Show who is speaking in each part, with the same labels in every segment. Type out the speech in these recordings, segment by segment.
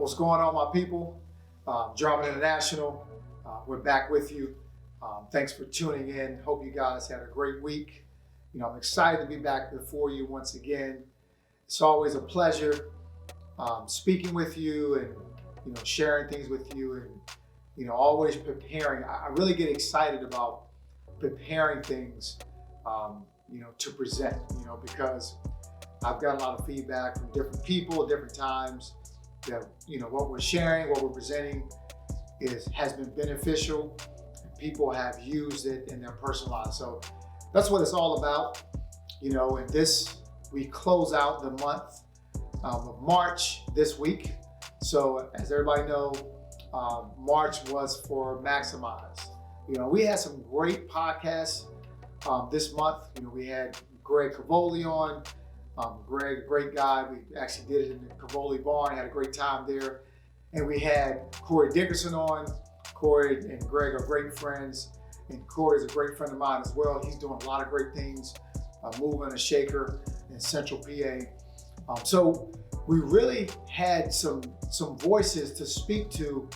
Speaker 1: What's going on, my people? Drama International, we're back with you. Thanks for tuning in. Hope you guys had a great week. I'm excited to be back before you once again. It's always a pleasure speaking with you and sharing things with you and always preparing. I really get excited about preparing things to present, because I've got a lot of feedback from different people at different times that what we're sharing, what we're presenting has been beneficial. People have used it in their personal lives. So that's what it's all about. And we close out the month of March this week. So as everybody knows, March was for Maximize. We had some great podcasts this month. We had Greg Cavoli on. Greg, a great guy. We actually did it in the Cavoli barn, had a great time there. And we had Corey Dickerson on. Corey and Greg are great friends, and Corey is a great friend of mine as well. He's doing a lot of great things, moving a shaker in Central PA. So we really had some voices to speak to.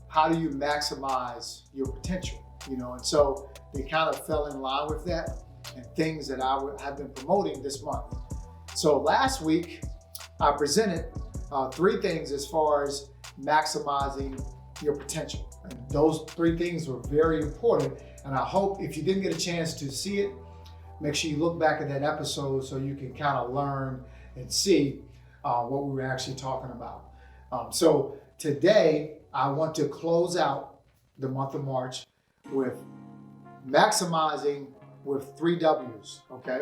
Speaker 1: How do you maximize your potential? And so they kind of fell in line with that and things that I have been promoting this month. So last week, I presented 3 things as far as maximizing your potential. And those 3 things were very important. And I hope if you didn't get a chance to see it, make sure you look back at that episode so you can kind of learn and see what we were actually talking about. So today, I want to close out the month of March with maximizing with 3 W's, okay?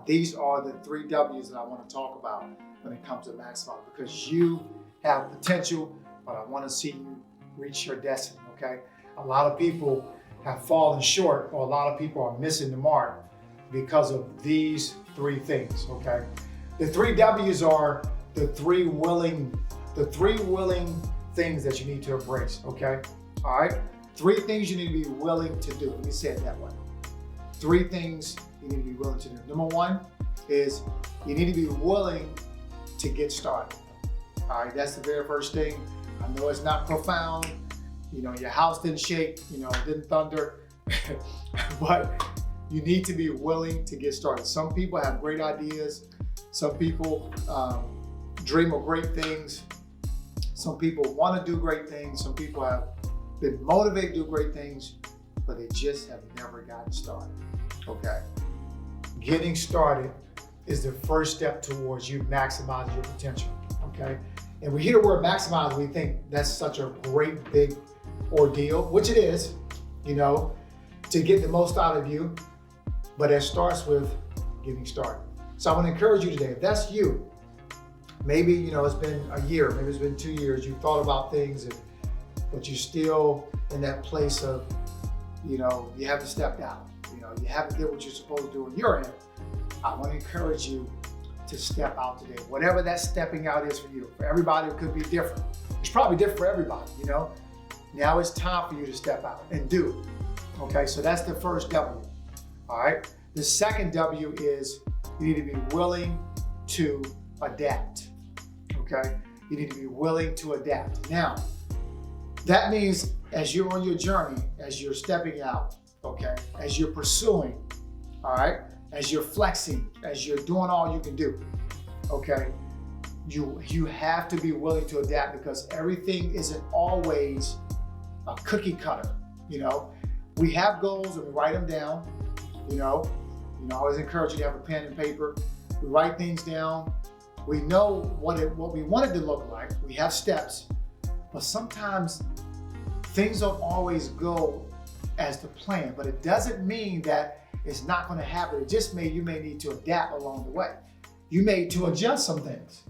Speaker 1: These are the 3 W's that I want to talk about when it comes to maximizing, because you have potential, but I want to see you reach your destiny, okay? A lot of people have fallen short, or a lot of people are missing the mark because of these 3 things, okay? The 3 W's are the three willing things that you need to embrace, okay? All right? 3 things you need to be willing to do. Let me say it that way. 3 things you need to be willing to do. Number 1 is you need to be willing to get started. All right, that's the very first thing. I know it's not profound. Your house didn't shake, didn't thunder, but you need to be willing to get started. Some people have great ideas. Some people dream of great things. Some people want to do great things. Some people have been motivated to do great things, but they just have never gotten started, okay? Getting started is the first step towards you maximizing your potential, okay? And we hear the word maximize, we think that's such a great big ordeal, which it is, to get the most out of you, but it starts with getting started. So I want to encourage you today, if that's you, maybe, it's been a year, maybe it's been 2 years, you've thought about things, but you're still in that place of, you haven't stepped out. You haven't did what you're supposed to do on your end. I want to encourage you to step out today. Whatever that stepping out is for you. For everybody, it could be different. It's probably different for everybody, Now it's time for you to step out and do. Okay, so that's the first W. All right. The second W is you need to be willing to adapt. Okay, you need to be willing to adapt. Now, that means as you're on your journey, as you're stepping out, okay, as you're pursuing, all right, as you're flexing, as you're doing all you can do, okay, you have to be willing to adapt, because everything isn't always a cookie cutter. We have goals and we write them down. I always encourage you to have a pen and paper. We write things down. We know what we want it to look like. We have steps, but sometimes things don't always go as the plan, but it doesn't mean that it's not going to happen. It just you may need to adapt along the way. You may to adjust some things,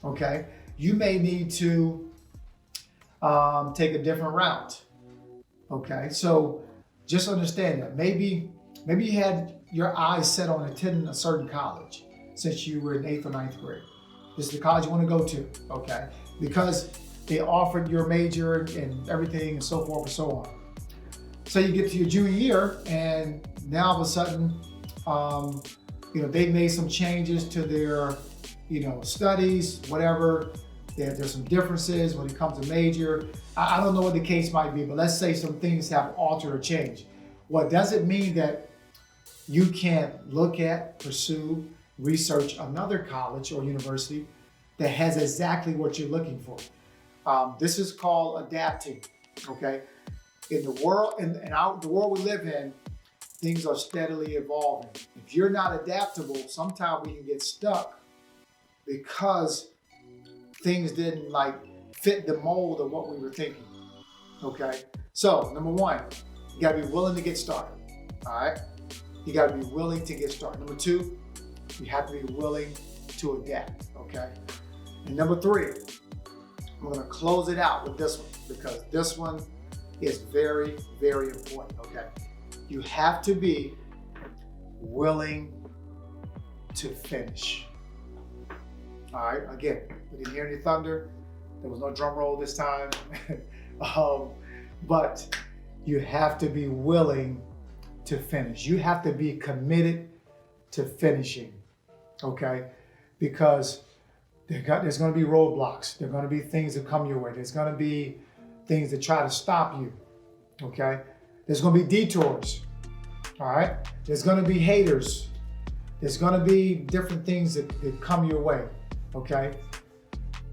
Speaker 1: okay? You may need to take a different route, okay? So just understand that maybe you had your eyes set on attending a certain college since you were in 8th or 9th grade. This is the college you want to go to, okay? Because they offered your major and everything and so forth and so on. So you get to your junior year, and now all of a sudden, they made some changes to their, studies, whatever. There's some differences when it comes to major. I don't know what the case might be, but let's say some things have altered or changed. Well, does it mean that you can't look at, pursue, research another college or university that has exactly what you're looking for? This is called adapting, okay? In the world, the world we live in, things are steadily evolving. If you're not adaptable, sometimes we can get stuck because things didn't fit the mold of what we were thinking, okay? So, number one, you gotta be willing to get started, all right? You gotta be willing to get started. Number two, you have to be willing to adapt, okay? And number three, I'm gonna close it out with this one because this one is very, very important, okay? You have to be willing to finish. All right, again, we didn't hear any thunder. There was no drum roll this time. But you have to be willing to finish. You have to be committed to finishing, okay? Because there's gonna be roadblocks. There are gonna be things that come your way. There's gonna be things that try to stop you, okay? There's gonna be detours, all right? There's gonna be haters. There's gonna be different things that come your way, okay?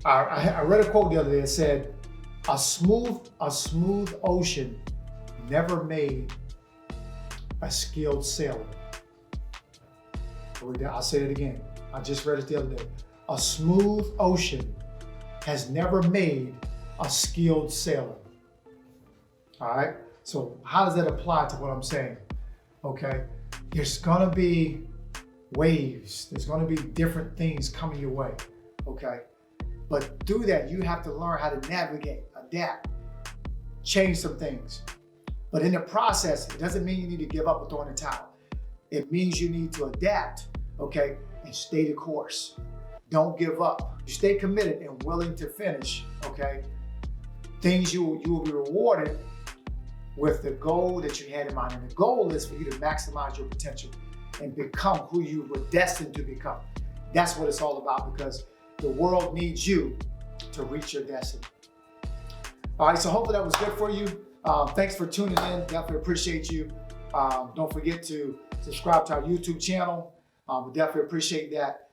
Speaker 1: I read a quote the other day that said, a smooth ocean never made a skilled sailor. I'll say it again. I just read it the other day. A smooth ocean has never made a skilled sailor. All right? So how does that apply to what I'm saying? Okay? There's gonna be waves. There's gonna be different things coming your way. Okay? But through that, you have to learn how to navigate, adapt, change some things. But in the process, it doesn't mean you need to give up or throw in the towel. It means you need to adapt, okay, and stay the course. Don't give up. You stay committed and willing to finish, okay? Things you will be rewarded with the goal that you had in mind. And the goal is for you to maximize your potential and become who you were destined to become. That's what it's all about, because the world needs you to reach your destiny. All right, so hopefully that was good for you. Thanks for tuning in. Definitely appreciate you. Don't forget to subscribe to our YouTube channel. We definitely appreciate that.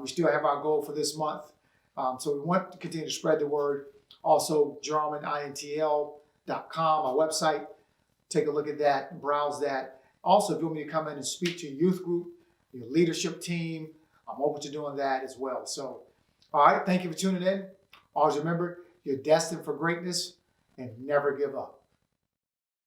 Speaker 1: We still have our goal for this month. So we want to continue to spread the word. Also, JarmanINTL.com, our website. Take a look at that, browse that. Also, if you want me to come in and speak to your youth group, your leadership team, I'm open to doing that as well. So, all right, thank you for tuning in. Always remember, you're destined for greatness and never give up.